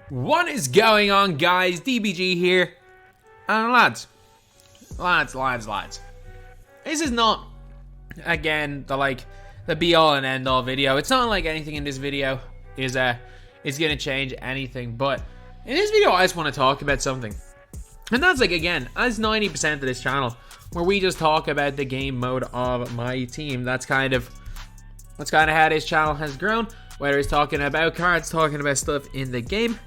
What is going on, guys? DBG here. And lads. This is not, again, the be all and end all video. It's not like anything in this video is gonna change anything. But in this video, I just want to talk about something. And that's again, as 90% of this channel, where we just talk about the game mode of my team. That's kind of how this channel has grown. Whether it's talking about cards, talking about stuff in the game.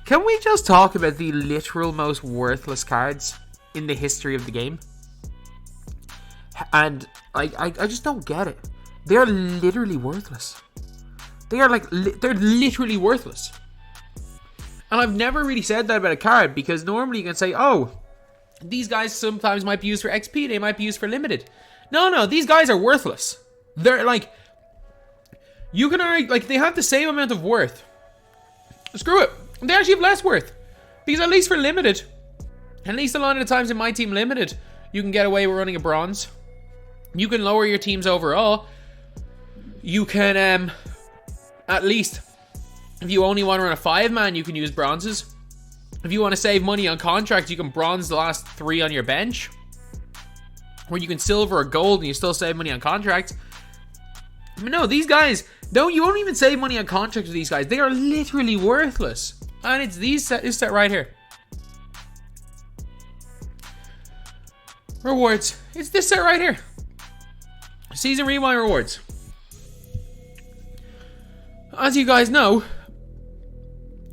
Can we just talk about the literal most worthless cards in the history of the game? And I just don't get it. They are literally worthless. They're literally worthless. And I've never really said that about a card, because normally you can say, oh, these guys sometimes might be used for XP, they might be used for limited. No, these guys are worthless. They're like, you can argue, like, they have the same amount of worth. Screw it. They actually have less worth. Because at least for limited, at least a lot of the times in my team limited, you can get away with running a bronze. You can lower your teams overall. You can, at least, if you only want to run a 5-man, you can use bronzes. If you want to save money on contracts, you can bronze the last 3 on your bench. Or you can silver or gold and you still save money on contracts. But no, these guys, you won't even save money on contracts with these guys. They are literally worthless. And it's this set right here. Rewards. It's this set right here. Season Rewind rewards. As you guys know,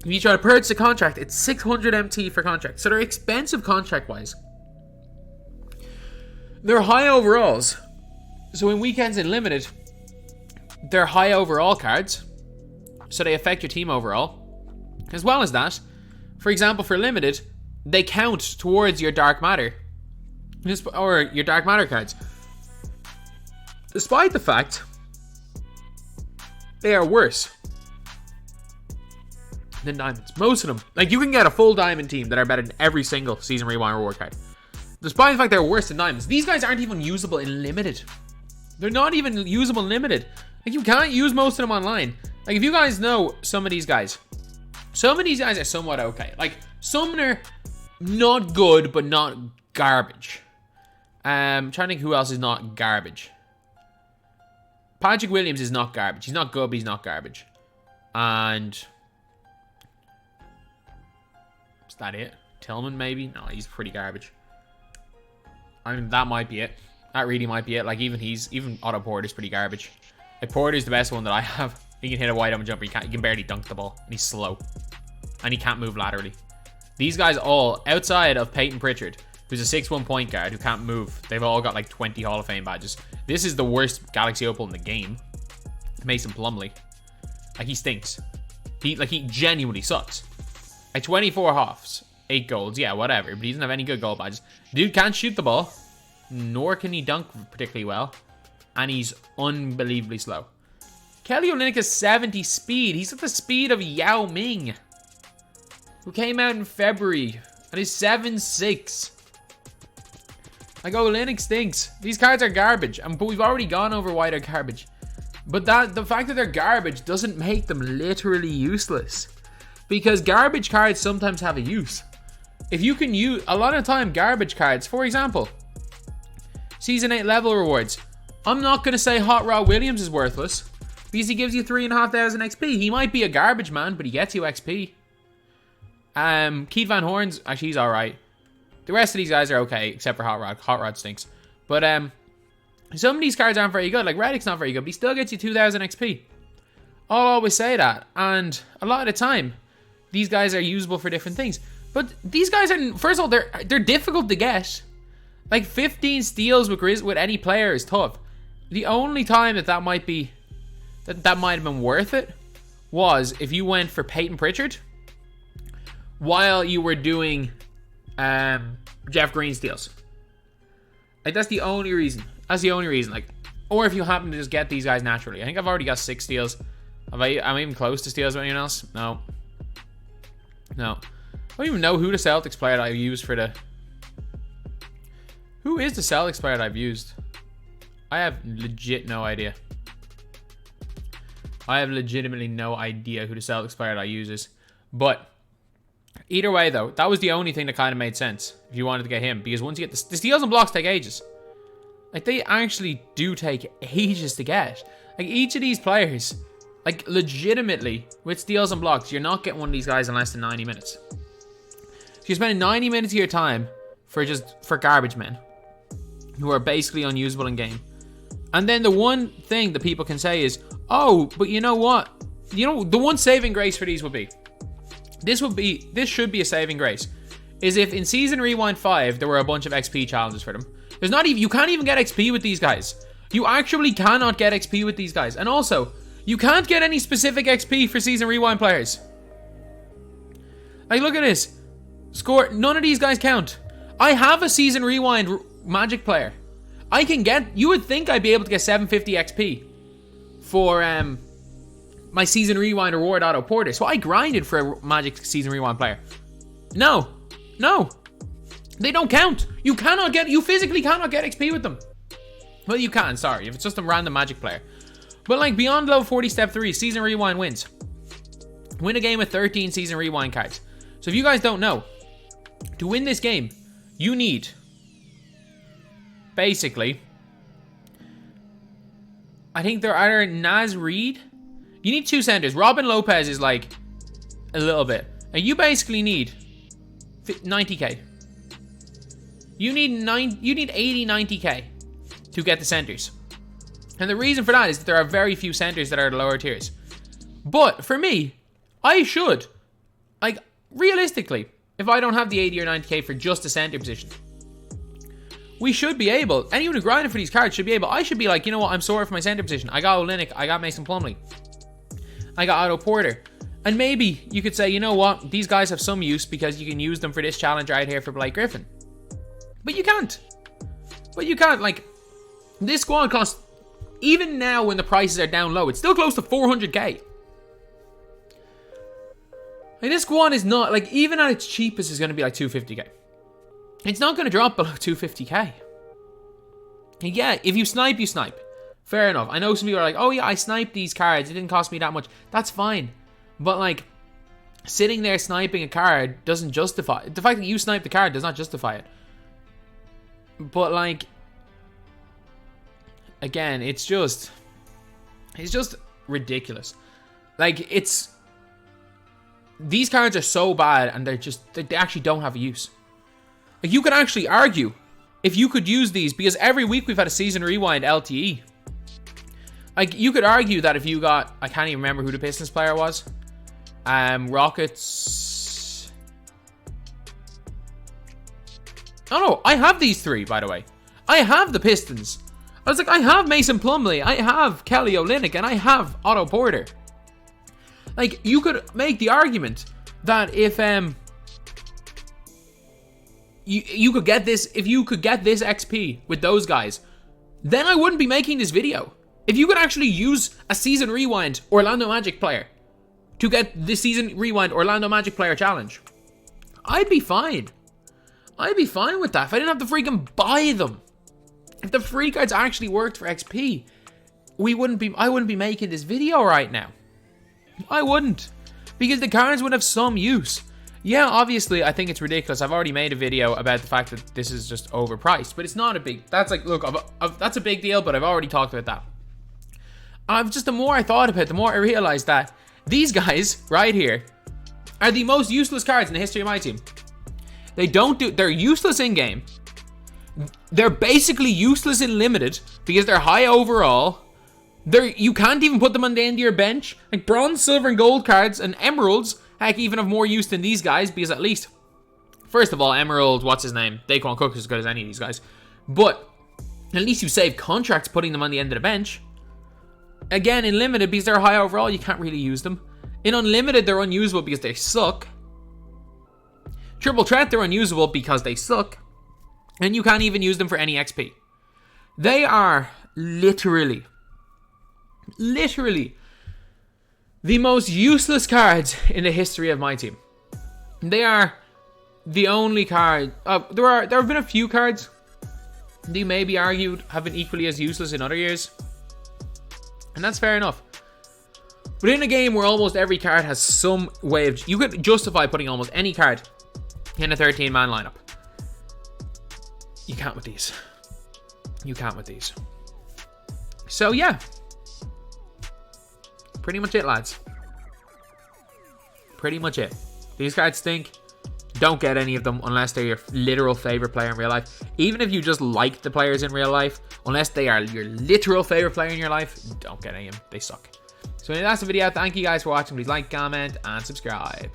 if you try to purchase a contract, it's 600 MT for contract. So they're expensive contract-wise. They're high overalls. So in weekends and limited, they're high overall cards. So they affect your team overall. As well as that, for example, for limited, they count towards your dark matter. Or your dark matter cards. Despite the fact they are worse than diamonds. Most of them. Like, you can get a full diamond team that are better than every single Season Rewind reward card. Despite the fact they're worse than diamonds. These guys aren't even usable in limited. They're not even usable in limited. Like, you can't use most of them online. Like, if you guys know some of these guys are somewhat okay. Like, some are not good, but not garbage. I'm trying to think who else is not garbage. Patrick Williams is not garbage. He's not good, but he's not garbage. And is that it? Tillman, maybe? No, he's pretty garbage. I mean, that might be it. That really might be it. Like, even Otto Porter's pretty garbage. Like, Porter's the best one that I have. He can hit a wide open jumper. He can barely dunk the ball. And he's slow. And he can't move laterally. These guys all, outside of Peyton Pritchard, who's a 6'1" point guard who can't move, they've all got like 20 Hall of Fame badges. This is the worst Galaxy Opal in the game. Mason Plumlee. Like, he stinks. He genuinely sucks. Like, 24 halves, 8 golds, yeah, whatever. But he doesn't have any good gold badges. Dude can't shoot the ball. Nor can he dunk particularly well. And he's unbelievably slow. Kelly Olynyk has 70 speed. He's at the speed of Yao Ming, who came out in February and is 7'6". Like, Olynyk stinks. These cards are garbage. But we've already gone over why they're garbage. But the fact that they're garbage doesn't make them literally useless. Because garbage cards sometimes have a use. If you can use, a lot of time, garbage cards, for example, Season 8 level rewards. I'm not going to say Hot Rod Williams is worthless, because he gives you 3,500 XP. He might be a garbage man, but he gets you XP. Keith Van Horn's, actually, he's alright. The rest of these guys are okay, except for Hot Rod. Hot Rod stinks. But some of these cards aren't very good. Like, Reddick's not very good, but he still gets you 2,000 XP. I'll always say that. And a lot of the time, these guys are usable for different things. But these guys are, first of all, they're difficult to get. Like, 15 steals with any player is tough. The only time that might be, that might have been worth it was if you went for Peyton Pritchard while you were doing Jeff Green steals. Like, that's the only reason. That's the only reason. Like, or if you happen to just get these guys naturally. I think I've already got 6 steals. Am I even close to steals with anyone else? No. I don't even know who the Celtics player that I've used for the... Who is the Celtics player that I've used? I have legit no idea. I have legitimately no idea who the Celtics player that I use is. But Either way, though, that was the only thing that kind of made sense if you wanted to get him. Because once you get the steals and blocks take ages. Like, they actually do take ages to get. Like, each of these players, like, legitimately, with steals and blocks, you're not getting one of these guys in less than 90 minutes. So you're spending 90 minutes of your time for garbage men who are basically unusable in game. And then the one thing that people can say is, oh, but you know what? You know, the one saving grace for these would be, this should be a saving grace, is if in Season Rewind 5, there were a bunch of XP challenges for them. There's not even, you can't even get XP with these guys. You actually cannot get XP with these guys. And also, you can't get any specific XP for Season Rewind players. Like, look at this. Score, none of these guys count. I have a Season Rewind Magic player. I can get, you would think I'd be able to get 750 XP for my Season Rewind reward auto porter. So I grinded for a Magic Season Rewind player. No. They don't count. You physically cannot get XP with them. Well, you can, sorry, if it's just a random Magic player. But like beyond level 40 step 3, Season Rewind wins. Win a game with 13 Season Rewind cards. So if you guys don't know, to win this game, you need, basically, I think they're either Naz Reid. You need 2 centers. Robin Lopez is like a little bit. And you basically need 90k. You need 80, 90k to get the centers. And the reason for that is that there are very few centers that are the lower tiers. But for me, I should, like, realistically, if I don't have the 80 or 90k for just a center position, we should be able, anyone who grinded for these cards should be able, I should be like, you know what, I'm sorry for my center position. I got Olynyk, I got Mason Plumlee, I got Otto Porter. And maybe you could say, you know what, these guys have some use because you can use them for this challenge right here for Blake Griffin. But you can't. Like, this squad costs, even now when the prices are down low, it's still close to 400k. Like, this squad is not, like, even at its cheapest is going to be like 250k. It's not going to drop below 250k. And yeah, if you snipe, you snipe. Fair enough. I know some people are like, oh yeah, I sniped these cards. It didn't cost me that much. That's fine. But like, sitting there sniping a card doesn't justify it. The fact that you sniped the card does not justify it. But like, again, it's just ridiculous. Like, these cards are so bad and they actually don't have a use. Like, you could actually argue if you could use these, because every week we've had a Season Rewind LTE. Like, you could argue that if you got, I can't even remember who the Pistons player was. Rockets. Oh no, I have these 3, by the way. I have the Pistons. I was like, I have Mason Plumlee, I have Kelly Olynyk, and I have Otto Porter. Like, you could make the argument that if you could get this, if you could get this XP with those guys, then I wouldn't be making this video. If you could actually use a Season Rewind Orlando Magic player to get the Season Rewind Orlando Magic player challenge, I'd be fine. I'd be fine with that if I didn't have to freaking buy them. If the free cards actually worked for XP, I wouldn't be making this video right now. I wouldn't. Because the cards would have some use. Yeah, obviously, I think it's ridiculous. I've already made a video about the fact that this is just overpriced, but it's not a big, that's like, look, that's a big deal, but I've already talked about that. The more I thought about it, the more I realized that these guys right here are the most useless cards in the history of my team. They're useless in game. They're basically useless in limited because they're high overall. You can't even put them on the end of your bench. Like, bronze, silver, and gold cards and emeralds, heck, even have more use than these guys, because at least, first of all, emerald, what's his name? Daquan Cook is as good as any of these guys. But at least you save contracts putting them on the end of the bench. Again, in limited, because they're high overall, you can't really use them. In unlimited, they're unusable because they suck. Triple threat, they're unusable because they suck. And you can't even use them for any XP. They are literally the most useless cards in the history of my team. They are the only card. There have been a few cards that you may be argued have been equally as useless in other years, and that's fair enough. But in a game where almost every card has some way of... You could justify putting almost any card in a 13-man lineup. You can't with these. You can't with these. So, yeah. Pretty much it, lads. Pretty much it. These cards stink. Don't get any of them unless they're your literal favorite player in real life. Even if you just like the players in real life, unless they are your literal favorite player in your life, don't get any of them. They suck. So anyway, that's the video. Thank you guys for watching. Please like, comment, and subscribe.